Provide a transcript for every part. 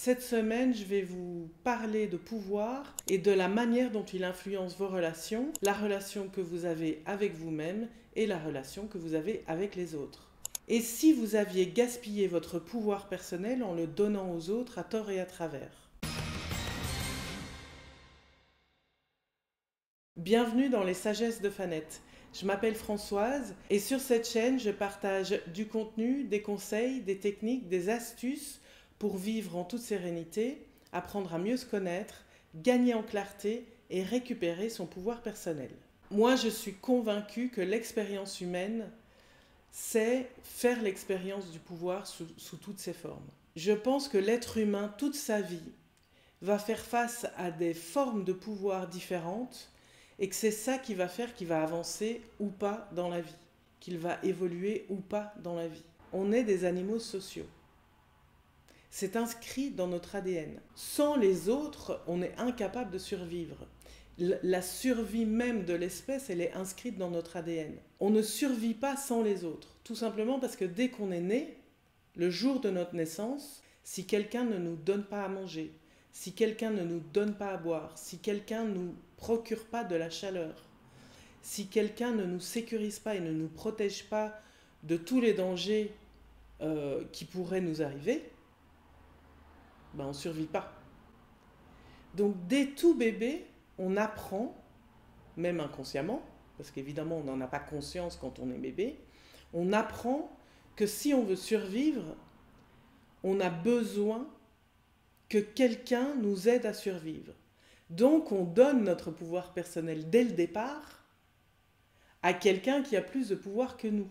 Cette semaine, je vais vous parler de pouvoir et de la manière dont il influence vos relations, la relation que vous avez avec vous-même et la relation que vous avez avec les autres. Et si vous aviez gaspillé votre pouvoir personnel en le donnant aux autres à tort et à travers? Bienvenue dans les Sagesses de Fanette. Je m'appelle Françoise et sur cette chaîne, je partage du contenu, des conseils, des techniques, des astuces pour vivre en toute sérénité, apprendre à mieux se connaître, gagner en clarté et récupérer son pouvoir personnel. Moi, je suis convaincue que l'expérience humaine, c'est faire l'expérience du pouvoir sous toutes ses formes. Je pense que l'être humain, toute sa vie, va faire face à des formes de pouvoir différentes et que c'est ça qui va faire qu'il va avancer ou pas dans la vie, qu'il va évoluer ou pas dans la vie. On est des animaux sociaux. C'est inscrit dans notre ADN. Sans les autres, on est incapable de survivre. La survie même de l'espèce, elle est inscrite dans notre ADN. On ne survit pas sans les autres, tout simplement parce que dès qu'on est né, le jour de notre naissance, si quelqu'un ne nous donne pas à manger, si quelqu'un ne nous donne pas à boire, si quelqu'un ne nous procure pas de la chaleur, si quelqu'un ne nous sécurise pas et ne nous protège pas de tous les dangers qui pourraient nous arriver, ben on ne survit pas. Donc dès tout bébé, on apprend, même inconsciemment, parce qu'évidemment on n'en a pas conscience quand on est bébé, on apprend que si on veut survivre, on a besoin que quelqu'un nous aide à survivre. Donc on donne notre pouvoir personnel dès le départ à quelqu'un qui a plus de pouvoir que nous.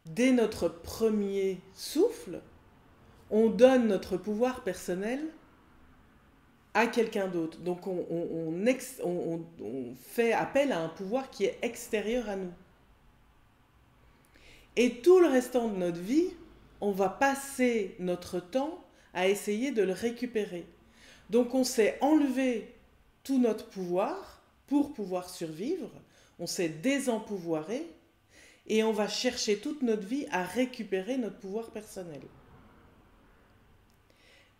Dès notre premier souffle, on donne notre pouvoir personnel à quelqu'un d'autre. Donc on fait appel à un pouvoir qui est extérieur à nous. Et tout le restant de notre vie, on va passer notre temps à essayer de le récupérer. Donc on s'est enlevé tout notre pouvoir pour pouvoir survivre, on s'est désempouvoiré et on va chercher toute notre vie à récupérer notre pouvoir personnel.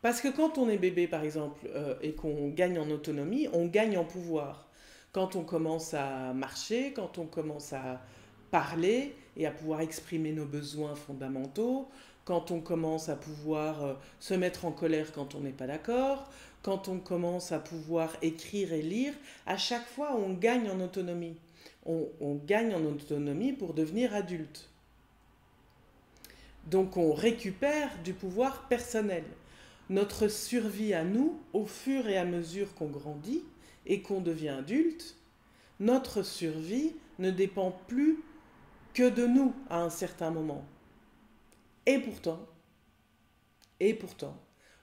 Parce que quand on est bébé par exemple et qu'on gagne en autonomie, on gagne en pouvoir. Quand on commence à marcher, quand on commence à parler et à pouvoir exprimer nos besoins fondamentaux, quand on commence à pouvoir se mettre en colère quand on n'est pas d'accord, quand on commence à pouvoir écrire et lire, à chaque fois on gagne en autonomie. On gagne en autonomie pour devenir adulte. Donc on récupère du pouvoir personnel. Notre survie à nous, au fur et à mesure qu'on grandit et qu'on devient adulte, notre survie ne dépend plus que de nous à un certain moment. Et pourtant,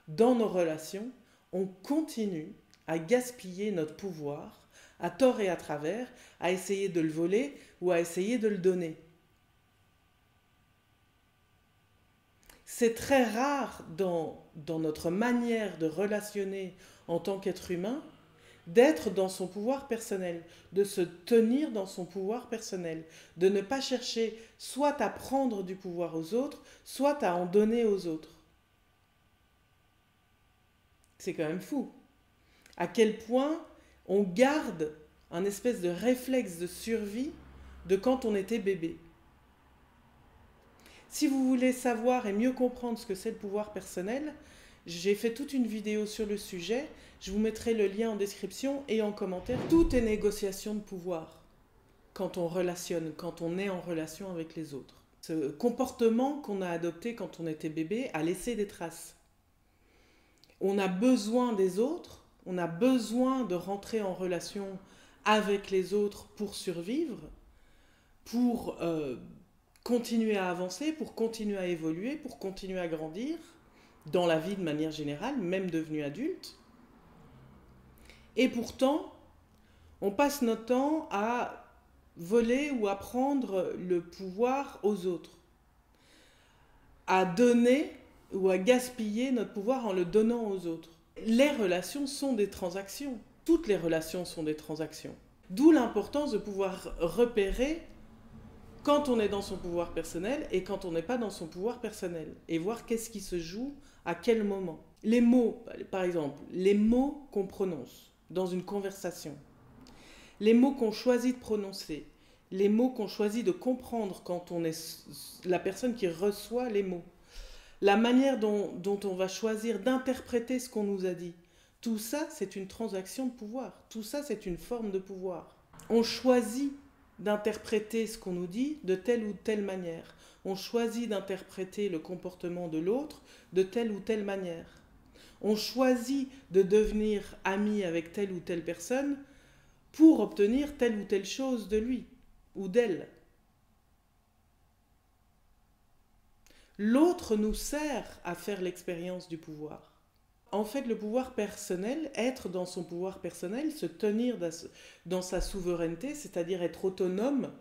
dans nos relations, on continue à gaspiller notre pouvoir, à tort et à travers, à essayer de le voler ou à essayer de le donner. C'est très rare dans notre manière de relationner en tant qu'être humain d'être dans son pouvoir personnel, de se tenir dans son pouvoir personnel, de ne pas chercher soit à prendre du pouvoir aux autres, soit à en donner aux autres. C'est quand même fou. À quel point on garde un espèce de réflexe de survie de quand on était bébé. Si vous voulez savoir et mieux comprendre ce que c'est le pouvoir personnel, j'ai fait toute une vidéo sur le sujet, je vous mettrai le lien en description et en commentaire. Tout est négociation de pouvoir quand on relationne, quand on est en relation avec les autres. Ce comportement qu'on a adopté quand on était bébé a laissé des traces. On a besoin des autres, on a besoin de rentrer en relation avec les autres pour survivre, pour continuer à avancer, pour continuer à évoluer, pour continuer à grandir dans la vie de manière générale, même devenu adulte. Et pourtant, on passe notre temps à voler ou à prendre le pouvoir aux autres, à donner ou à gaspiller notre pouvoir en le donnant aux autres. Les relations sont des transactions. Toutes les relations sont des transactions. D'où l'importance de pouvoir repérer quand on est dans son pouvoir personnel et quand on n'est pas dans son pouvoir personnel. Et voir qu'est-ce qui se joue à quel moment. Les mots, par exemple, les mots qu'on prononce dans une conversation, les mots qu'on choisit de prononcer, les mots qu'on choisit de comprendre quand on est la personne qui reçoit les mots, la manière dont on va choisir d'interpréter ce qu'on nous a dit, tout ça, c'est une transaction de pouvoir. Tout ça, c'est une forme de pouvoir. On choisit d'interpréter ce qu'on nous dit de telle ou telle manière. On choisit d'interpréter le comportement de l'autre de telle ou telle manière. On choisit de devenir ami avec telle ou telle personne pour obtenir telle ou telle chose de lui ou d'elle. L'autre nous sert à faire l'expérience du pouvoir. En fait, le pouvoir personnel, être dans son pouvoir personnel, se tenir dans sa souveraineté, c'est-à-dire être autonome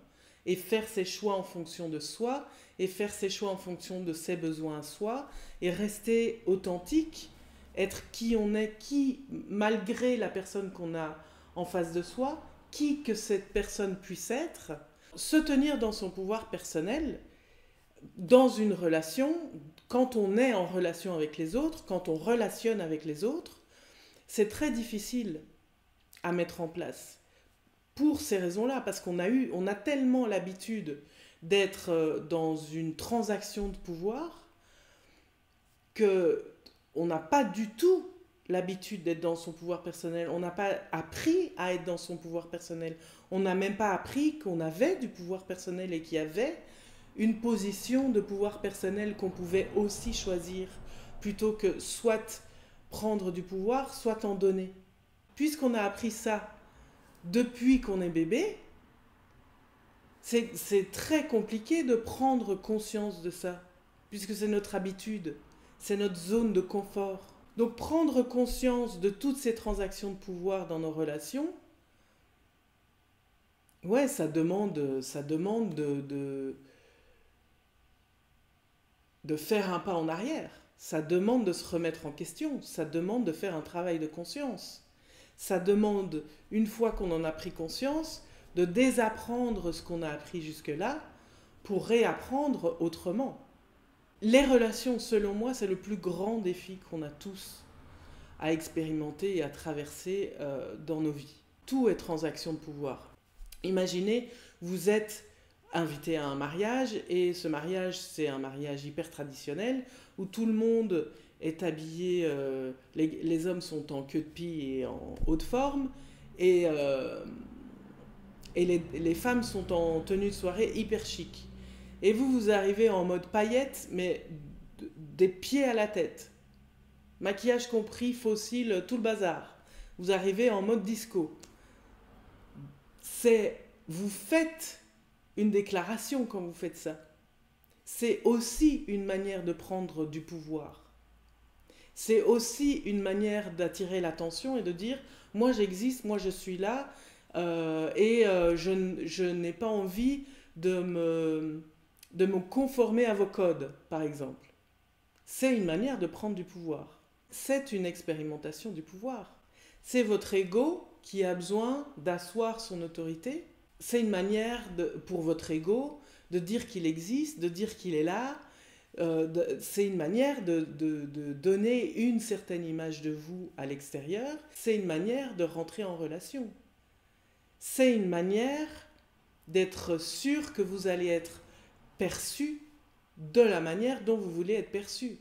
et faire ses choix en fonction de soi, et faire ses choix en fonction de ses besoins à soi, et rester authentique, être qui on est, qui, malgré la personne qu'on a en face de soi, qui que cette personne puisse être, se tenir dans son pouvoir personnel, dans une relation, quand on est en relation avec les autres, quand on relationne avec les autres, c'est très difficile à mettre en place. Pour ces raisons-là, parce qu'on a tellement l'habitude d'être dans une transaction de pouvoir qu'on n'a pas du tout l'habitude d'être dans son pouvoir personnel. On n'a pas appris à être dans son pouvoir personnel. On n'a même pas appris qu'on avait du pouvoir personnel et qu'il y avait une position de pouvoir personnel qu'on pouvait aussi choisir, plutôt que soit prendre du pouvoir, soit en donner. Puisqu'on a appris ça depuis qu'on est bébé, c'est très compliqué de prendre conscience de ça, puisque c'est notre habitude, c'est notre zone de confort. Donc prendre conscience de toutes ces transactions de pouvoir dans nos relations, ouais, ça demande de faire un pas en arrière. Ça demande de se remettre en question. Ça demande de faire un travail de conscience. Ça demande, une fois qu'on en a pris conscience, de désapprendre ce qu'on a appris jusque-là pour réapprendre autrement. Les relations, selon moi, c'est le plus grand défi qu'on a tous à expérimenter et à traverser dans nos vies. Tout est transaction de pouvoir. Imaginez, vous êtes invité à un mariage, et ce mariage, c'est un mariage hyper traditionnel, où tout le monde est habillé, les hommes sont en queue de pie et en haute forme, et les femmes sont en tenue de soirée hyper chic. Et vous arrivez en mode paillettes, mais des pieds à la tête. Maquillage compris, fossile, tout le bazar. Vous arrivez en mode disco. Vous faites une déclaration quand vous faites ça. C'est aussi une manière de prendre du pouvoir. C'est aussi une manière d'attirer l'attention et de dire « moi j'existe, moi je suis là je n'ai pas envie de me conformer à vos codes, par exemple. » C'est une manière de prendre du pouvoir. C'est une expérimentation du pouvoir. C'est votre ego qui a besoin d'asseoir son autorité. C'est une manière pour votre ego de dire qu'il existe, de dire qu'il est là. C'est une manière de donner une certaine image de vous à l'extérieur. C'est une manière de rentrer en relation. C'est une manière d'être sûr que vous allez être perçu de la manière dont vous voulez être perçu.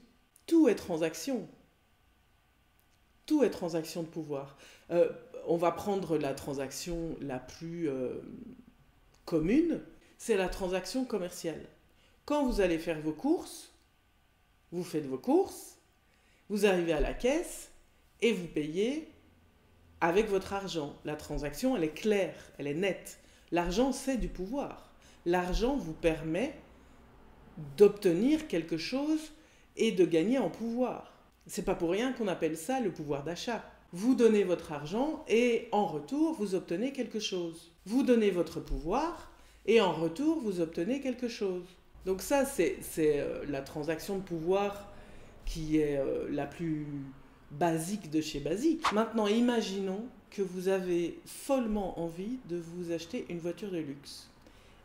Tout est transaction. Tout est transaction de pouvoir. On va prendre la transaction la plus commune, c'est la transaction commerciale. Quand vous allez faire vos courses, vous faites vos courses, vous arrivez à la caisse et vous payez avec votre argent. La transaction, elle est claire, elle est nette. L'argent, c'est du pouvoir. L'argent vous permet d'obtenir quelque chose et de gagner en pouvoir. C'est pas pour rien qu'on appelle ça le pouvoir d'achat. Vous donnez votre argent et en retour, vous obtenez quelque chose. Vous donnez votre pouvoir et en retour, vous obtenez quelque chose. Donc ça, c'est la transaction de pouvoir qui est la plus basique de chez basique. Maintenant, imaginons que vous avez follement envie de vous acheter une voiture de luxe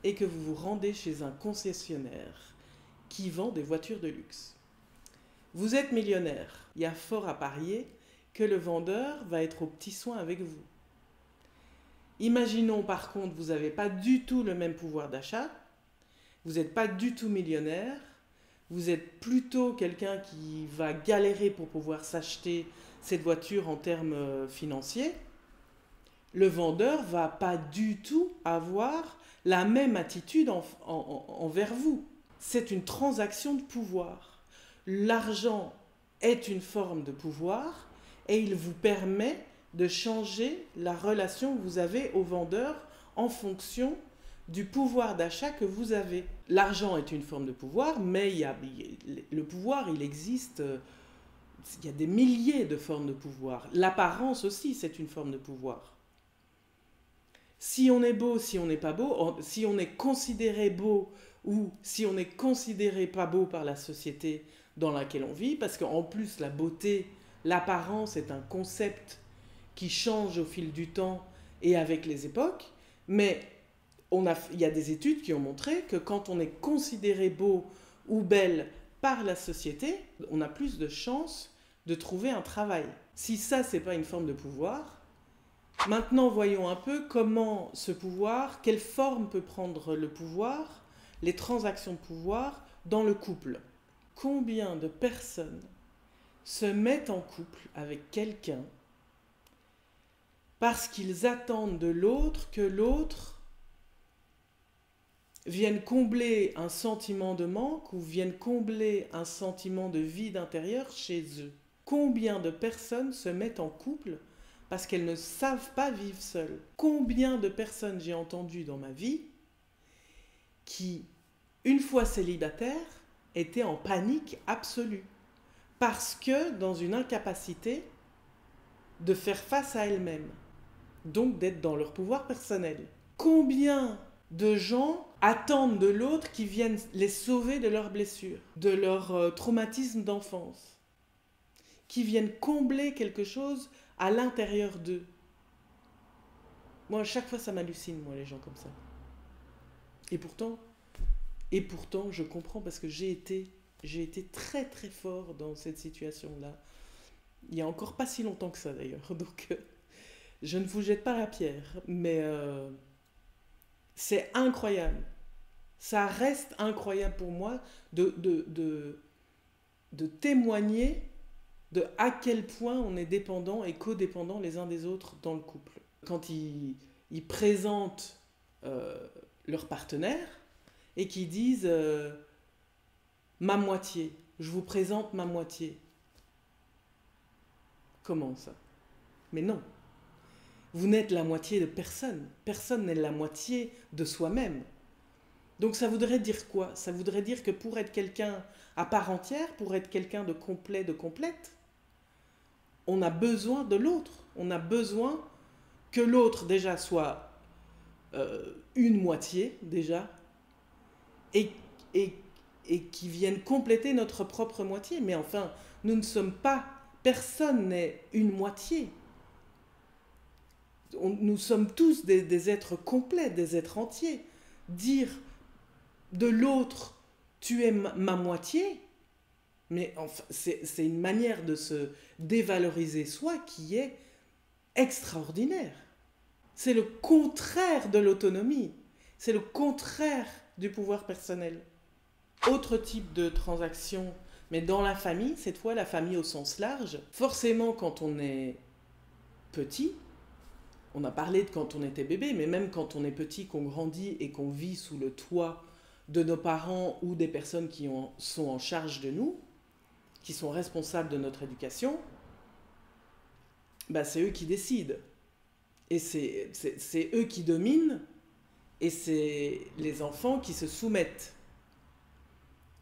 et que vous vous rendez chez un concessionnaire qui vend des voitures de luxe. Vous êtes millionnaire. Il y a fort à parier que le vendeur va être aux petits soins avec vous. Imaginons par contre, vous n'avez pas du tout le même pouvoir d'achat, vous n'êtes pas du tout millionnaire, vous êtes plutôt quelqu'un qui va galérer pour pouvoir s'acheter cette voiture en termes financiers. Le vendeur va pas du tout avoir la même attitude envers vous. C'est une transaction de pouvoir. L'argent est une forme de pouvoir et il vous permet de changer la relation que vous avez au vendeur en fonction du pouvoir d'achat que vous avez. L'argent est une forme de pouvoir, mais le pouvoir, il existe, il y a des milliers de formes de pouvoir. L'apparence aussi, c'est une forme de pouvoir. Si on est beau, si on n'est pas beau, si on est considéré beau ou si on est considéré pas beau par la société dans laquelle on vit, parce qu'en plus la beauté, l'apparence est un concept qui change au fil du temps et avec les époques, mais il y a des études qui ont montré que quand on est considéré beau ou belle par la société, on a plus de chances de trouver un travail. Si ça, c'est pas une forme de pouvoir, maintenant, voyons un peu comment ce pouvoir, quelle forme peut prendre le pouvoir, les transactions de pouvoir dans le couple. Combien de personnes se mettent en couple avec quelqu'un parce qu'ils attendent de l'autre que l'autre vienne combler un sentiment de manque ou vienne combler un sentiment de vide intérieur chez eux. Combien de personnes se mettent en couple parce qu'elles ne savent pas vivre seules. Combien de personnes j'ai entendues dans ma vie qui, une fois célibataires, étaient en panique absolue. Parce que dans une incapacité de faire face à elles-mêmes. Donc d'être dans leur pouvoir personnel. Combien de gens attendent de l'autre qui vienne les sauver de leurs blessures, de leur traumatisme d'enfance, qui viennent combler quelque chose à l'intérieur d'eux. Moi, à chaque fois, ça m'hallucine, moi, les gens comme ça. Et pourtant, je comprends parce que j'ai été très très fort dans cette situation-là. Il y a encore pas si longtemps que ça, d'ailleurs. Donc, je ne vous jette pas la pierre, mais c'est incroyable. Ça reste incroyable pour moi de témoigner de à quel point on est dépendants et codépendants les uns des autres dans le couple. Quand ils présentent leur partenaire et qu'ils disent ma moitié, je vous présente ma moitié. Comment ça? Mais non. Vous n'êtes la moitié de personne. Personne n'est la moitié de soi-même. Donc ça voudrait dire quoi? Ça voudrait dire que pour être quelqu'un à part entière, pour être quelqu'un de complet, de complète, on a besoin de l'autre. On a besoin que l'autre déjà soit une moitié déjà et qui vienne compléter notre propre moitié. Mais enfin, nous ne sommes pas, personne n'est une moitié. Nous sommes tous des êtres complets, des êtres entiers. Dire de l'autre, tu es ma moitié, mais enfin, c'est une manière de se dévaloriser soi qui est extraordinaire. C'est le contraire de l'autonomie. C'est le contraire du pouvoir personnel. Autre type de transaction, mais dans la famille, cette fois la famille au sens large. Forcément, quand on est petit, on a parlé de quand on était bébé, mais même quand on est petit, qu'on grandit et qu'on vit sous le toit de nos parents ou des personnes qui sont en charge de nous, qui sont responsables de notre éducation, bah c'est eux qui décident. Et c'est eux qui dominent, et c'est les enfants qui se soumettent.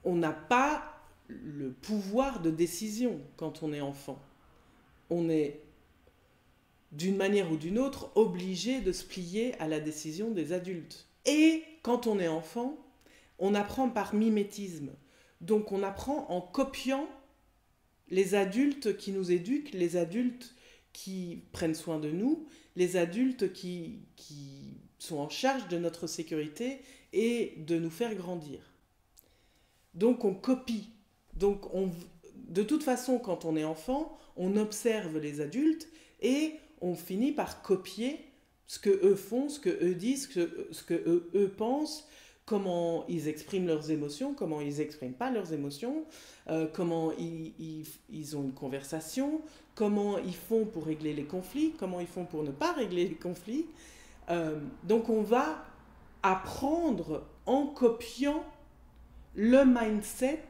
On n'a pas le pouvoir de décision quand on est enfant. On est, d'une manière ou d'une autre, obligé de se plier à la décision des adultes. Et quand on est enfant, on apprend par mimétisme. Donc on apprend en copiant les adultes qui nous éduquent, les adultes qui prennent soin de nous, les adultes qui sont en charge de notre sécurité et de nous faire grandir. Donc on copie. Donc De toute façon, quand on est enfant, on observe les adultes et on finit par copier ce que eux font, ce que eux disent, ce que eux pensent, comment ils expriment leurs émotions, comment ils n'expriment pas leurs émotions, comment ils ont une conversation, comment ils font pour régler les conflits, comment ils font pour ne pas régler les conflits. Donc on va apprendre en copiant le mindset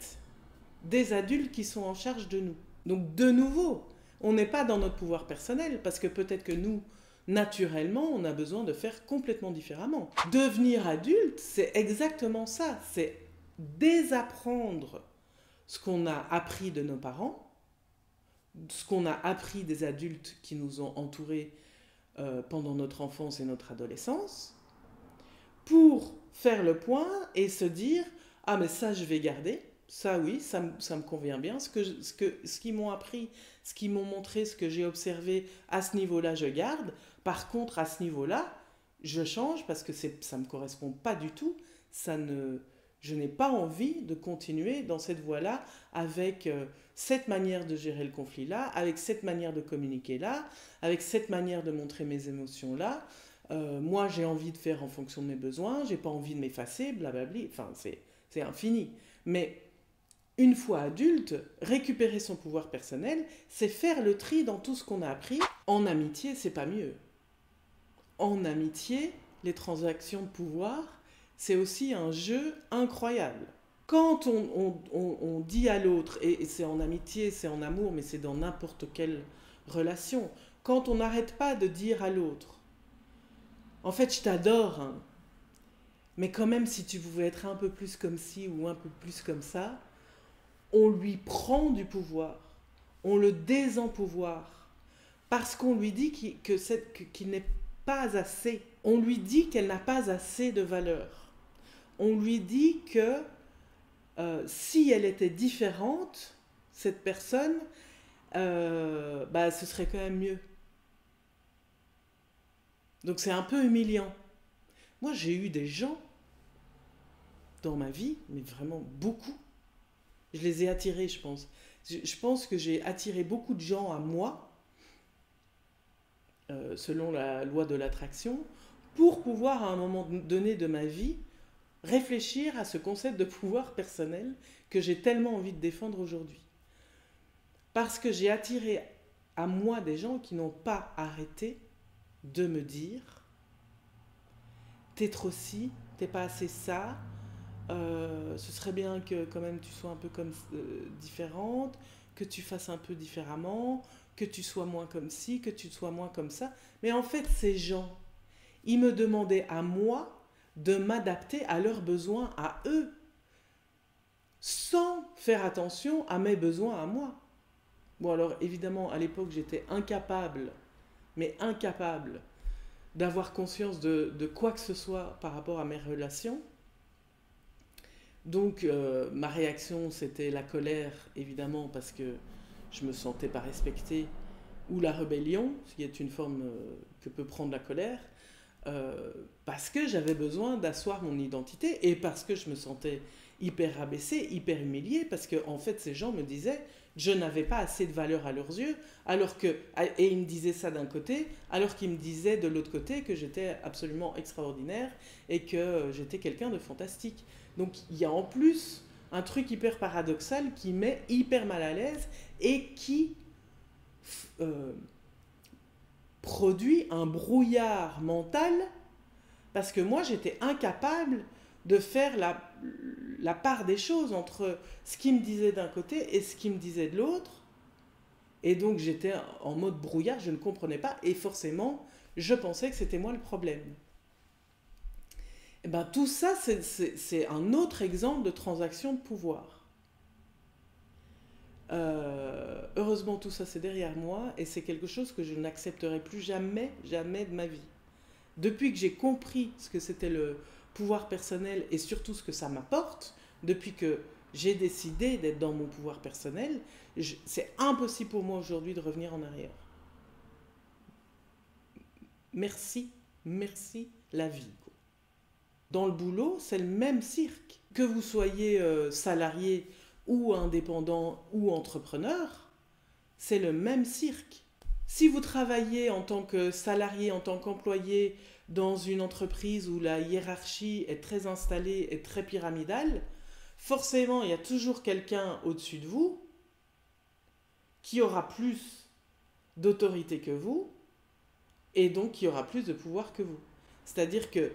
des adultes qui sont en charge de nous. Donc de nouveau, on n'est pas dans notre pouvoir personnel parce que peut-être que nous, naturellement, on a besoin de faire complètement différemment. Devenir adulte, c'est exactement ça. C'est désapprendre ce qu'on a appris de nos parents, ce qu'on a appris des adultes qui nous ont entourés pendant notre enfance et notre adolescence, pour faire le point et se dire « Ah, mais ça, je vais garder. Ça, oui, ça me convient bien. Ce qu'ils m'ont appris, ce qu'ils m'ont montré, ce que j'ai observé, à ce niveau-là, je garde. Par contre, à ce niveau-là, je change parce que ça ne me correspond pas du tout. Je n'ai pas envie de continuer dans cette voie-là avec cette manière de gérer le conflit-là, avec cette manière de communiquer-là, avec cette manière de montrer mes émotions-là. Moi, j'ai envie de faire en fonction de mes besoins, j'ai pas envie de m'effacer, blablabla. Enfin, c'est infini. Mais une fois adulte, récupérer son pouvoir personnel, c'est faire le tri dans tout ce qu'on a appris. En amitié, c'est pas mieux. En amitié, les transactions de pouvoir, c'est aussi un jeu incroyable. Quand on dit à l'autre, et c'est en amitié, c'est en amour, mais c'est dans n'importe quelle relation, quand on n'arrête pas de dire à l'autre, en fait, je t'adore, hein, mais quand même, si tu pouvais être un peu plus comme ci ou un peu plus comme ça, on lui prend du pouvoir, on le désempouvoir, parce qu'on lui dit qu'il n'est pas assez. On lui dit qu'elle n'a pas assez de valeur. On lui dit que si elle était différente, cette personne, ce serait quand même mieux. Donc c'est un peu humiliant. Moi, j'ai eu des gens dans ma vie, mais vraiment beaucoup. Je les ai attirés, je pense. Je pense que j'ai attiré beaucoup de gens à moi, selon la loi de l'attraction, pour pouvoir, à un moment donné de ma vie, réfléchir à ce concept de pouvoir personnel que j'ai tellement envie de défendre aujourd'hui. Parce que j'ai attiré à moi des gens qui n'ont pas arrêté de me dire « T'es trop ci, t'es pas assez ça ». Ce serait bien que quand même tu sois un peu différente, que tu fasses un peu différemment, que tu sois moins comme ci, que tu sois moins comme ça. Mais en fait, ces gens, ils me demandaient à moi de m'adapter à leurs besoins, à eux, sans faire attention à mes besoins à moi. Bon alors évidemment, à l'époque, j'étais incapable, mais incapable, d'avoir conscience de quoi que ce soit par rapport à mes relations. Donc ma réaction, c'était la colère, évidemment, parce que je me sentais pas respectée, ou la rébellion, ce qui est une forme que peut prendre la colère, parce que j'avais besoin d'asseoir mon identité et parce que je me sentais hyper rabaissée, hyper humiliée, parce que en fait ces gens me disaient je n'avais pas assez de valeur à leurs yeux, et ils me disaient ça d'un côté, alors qu'ils me disaient de l'autre côté que j'étais absolument extraordinaire et que j'étais quelqu'un de fantastique. Donc il y a en plus un truc hyper paradoxal qui met hyper mal à l'aise et qui produit un brouillard mental, parce que moi j'étais incapable de faire la part des choses entre ce qu'il me disait d'un côté et ce qu'il me disait de l'autre. Et donc j'étais en mode brouillard, je ne comprenais pas, et forcément je pensais que c'était moi le problème. Et ben, tout ça, c'est un autre exemple de transaction de pouvoir. Heureusement, tout ça, c'est derrière moi, et c'est quelque chose que je n'accepterai plus jamais, jamais de ma vie. Depuis que j'ai compris ce que c'était le pouvoir personnel, et surtout ce que ça m'apporte, depuis que j'ai décidé d'être dans mon pouvoir personnel, c'est impossible pour moi aujourd'hui de revenir en arrière. Merci, merci la vie. Dans le boulot, c'est le même cirque. Que vous soyez salarié ou indépendant ou entrepreneur, c'est le même cirque. Si vous travaillez en tant que salarié, en tant qu'employé dans une entreprise où la hiérarchie est très installée et très pyramidale, forcément, il y a toujours quelqu'un au-dessus de vous qui aura plus d'autorité que vous et donc qui aura plus de pouvoir que vous. C'est-à-dire que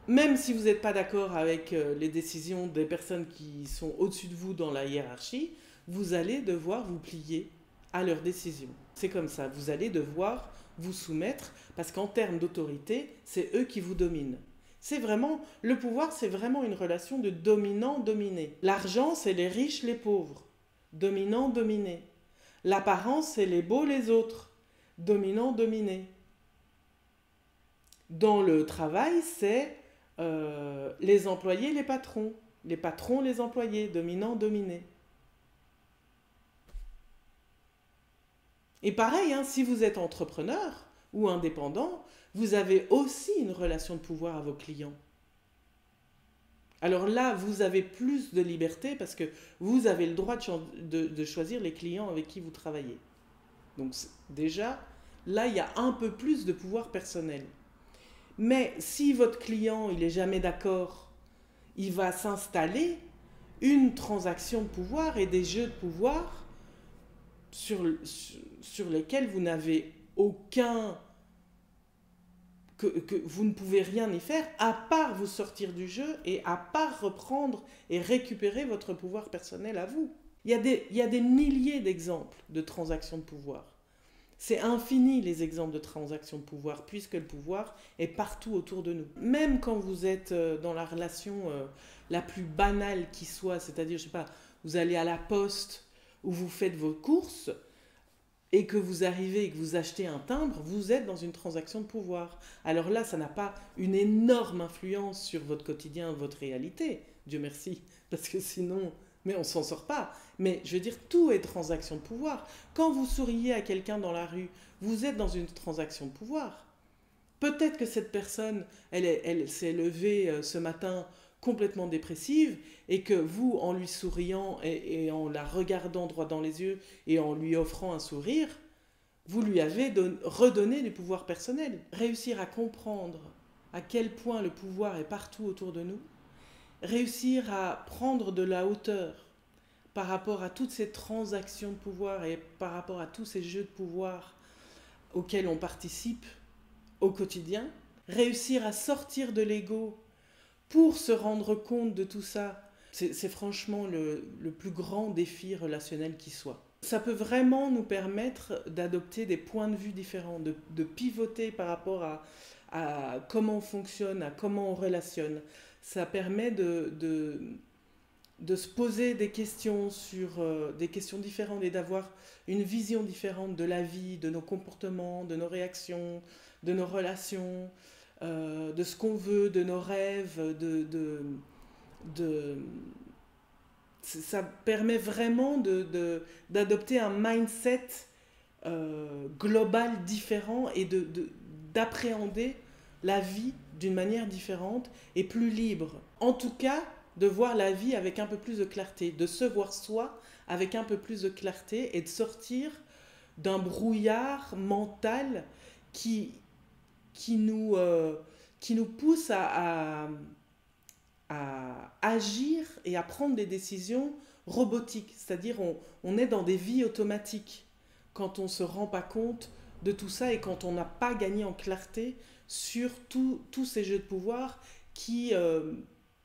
même si vous n'êtes pas d'accord avec les décisions des personnes qui sont au-dessus de vous dans la hiérarchie, vous allez devoir vous plier à leurs décisions. C'est comme ça, vous allez devoir vous soumettre parce qu'en termes d'autorité, c'est eux qui vous dominent. C'est vraiment, le pouvoir, c'est vraiment une relation de dominant-dominé. L'argent, c'est les riches, les pauvres. Dominant-dominé. L'apparence, c'est les beaux, les autres. Dominant-dominé. Dans le travail, c'est les employés, les patrons. Les patrons, les employés. Dominant-dominé. Et pareil, hein, si vous êtes entrepreneur ou indépendant, vous avez aussi une relation de pouvoir à vos clients. Alors là, vous avez plus de liberté parce que vous avez le droit de choisir les clients avec qui vous travaillez. Donc déjà, là, il y a un peu plus de pouvoir personnel. Mais si votre client, il n'est jamais d'accord, il va s'installer une transaction de pouvoir et des jeux de pouvoir sur lesquels vous n'avez aucun... Que vous ne pouvez rien y faire, à part vous sortir du jeu et à part reprendre et récupérer votre pouvoir personnel à vous. Il y a des milliers d'exemples de transactions de pouvoir. C'est infini les exemples de transactions de pouvoir, puisque le pouvoir est partout autour de nous. Même quand vous êtes dans la relation la plus banale qui soit, c'est-à-dire, je sais pas, vous allez à la poste où vous faites vos courses, et que vous arrivez et que vous achetez un timbre, vous êtes dans une transaction de pouvoir. Alors là, ça n'a pas une énorme influence sur votre quotidien, votre réalité, Dieu merci, parce que sinon, mais on s'en sort pas. Mais je veux dire, tout est transaction de pouvoir. Quand vous souriez à quelqu'un dans la rue, vous êtes dans une transaction de pouvoir. Peut-être que cette personne, elle s'est levée ce matin complètement dépressive et que vous, en lui souriant et en la regardant droit dans les yeux et en lui offrant un sourire, vous lui avez redonné du pouvoir personnel. Réussir à comprendre à quel point le pouvoir est partout autour de nous, réussir à prendre de la hauteur par rapport à toutes ces transactions de pouvoir et par rapport à tous ces jeux de pouvoir auxquels on participe au quotidien, réussir à sortir de l'ego pour se rendre compte de tout ça, c'est franchement le plus grand défi relationnel qui soit. Ça peut vraiment nous permettre d'adopter des points de vue différents, de pivoter par rapport à comment on fonctionne, à comment on relationne. Ça permet de se poser des questions sur des questions différentes et d'avoir une vision différente de la vie, de nos comportements, de nos réactions, de nos relations, de ce qu'on veut, de nos rêves, ça permet vraiment d'adopter un mindset global différent et d'appréhender la vie d'une manière différente et plus libre. En tout cas, de voir la vie avec un peu plus de clarté, de se voir soi avec un peu plus de clarté et de sortir d'un brouillard mental qui nous pousse à agir et à prendre des décisions robotiques. C'est-à-dire on est dans des vies automatiques quand on ne se rend pas compte de tout ça et quand on n'a pas gagné en clarté sur tous ces jeux de pouvoir qui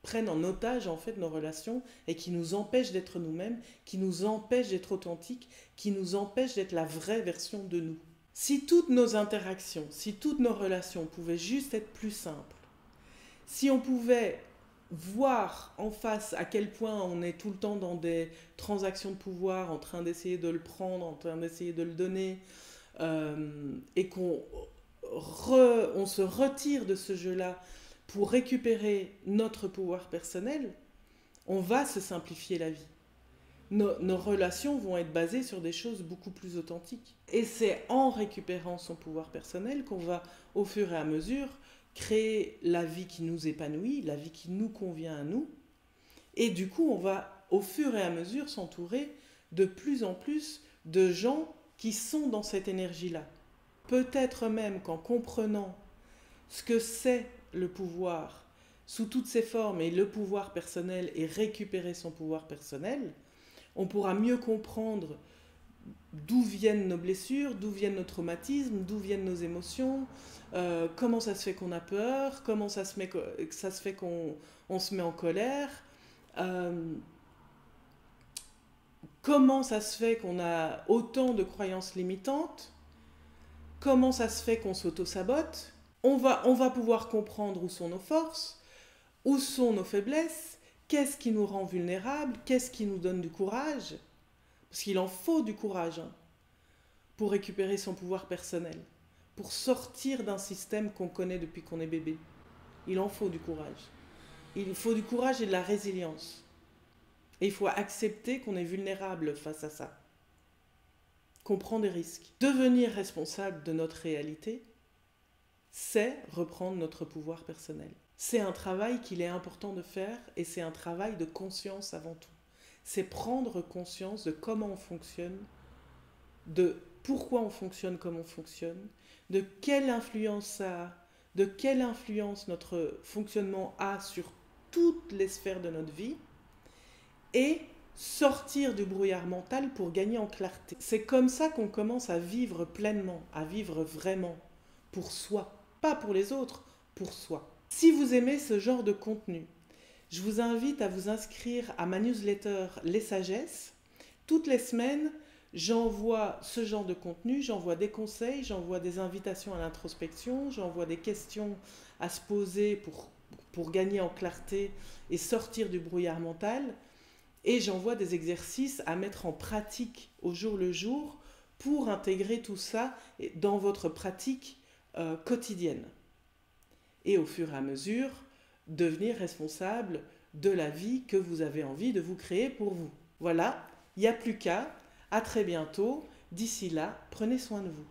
prennent en otage en fait nos relations et qui nous empêchent d'être nous-mêmes, qui nous empêchent d'être authentiques, qui nous empêchent d'être la vraie version de nous. Si toutes nos interactions, si toutes nos relations pouvaient juste être plus simples, si on pouvait voir en face à quel point on est tout le temps dans des transactions de pouvoir, en train d'essayer de le prendre, en train d'essayer de le donner, et qu'on se retire de ce jeu-là pour récupérer notre pouvoir personnel, on va se simplifier la vie. Nos relations vont être basées sur des choses beaucoup plus authentiques. Et c'est en récupérant son pouvoir personnel qu'on va, au fur et à mesure, créer la vie qui nous épanouit, la vie qui nous convient à nous. Et du coup, on va au fur et à mesure s'entourer de plus en plus de gens qui sont dans cette énergie-là. Peut-être même qu'en comprenant ce que c'est le pouvoir sous toutes ses formes et le pouvoir personnel et récupérer son pouvoir personnel, on pourra mieux comprendre d'où viennent nos blessures, d'où viennent nos traumatismes, d'où viennent nos émotions, comment ça se fait qu'on a peur, comment ça se fait qu'on se met en colère, comment ça se fait qu'on a autant de croyances limitantes, comment ça se fait qu'on s'auto-sabote. On va pouvoir comprendre où sont nos forces, où sont nos faiblesses, qu'est-ce qui nous rend vulnérables, qu'est-ce qui nous donne du courage. Parce qu'il en faut du courage pour récupérer son pouvoir personnel, pour sortir d'un système qu'on connaît depuis qu'on est bébé. Il en faut du courage. Il faut du courage et de la résilience. Et il faut accepter qu'on est vulnérable face à ça, qu'on prend des risques. Devenir responsable de notre réalité, c'est reprendre notre pouvoir personnel. C'est un travail qu'il est important de faire et c'est un travail de conscience avant tout. C'est prendre conscience de comment on fonctionne, de pourquoi on fonctionne comme on fonctionne, de quelle influence ça a, de quelle influence notre fonctionnement a sur toutes les sphères de notre vie et sortir du brouillard mental pour gagner en clarté. C'est comme ça qu'on commence à vivre pleinement, à vivre vraiment pour soi, pas pour les autres, pour soi. Si vous aimez ce genre de contenu, je vous invite à vous inscrire à ma newsletter Les Sagesses. Toutes les semaines, j'envoie ce genre de contenu, j'envoie des conseils, j'envoie des invitations à l'introspection, j'envoie des questions à se poser pour gagner en clarté et sortir du brouillard mental. Et j'envoie des exercices à mettre en pratique au jour le jour pour intégrer tout ça dans votre pratique quotidienne. Et au fur et à mesure, devenir responsable de la vie que vous avez envie de vous créer pour vous. Voilà, il n'y a plus qu'à. À très bientôt. D'ici là, prenez soin de vous.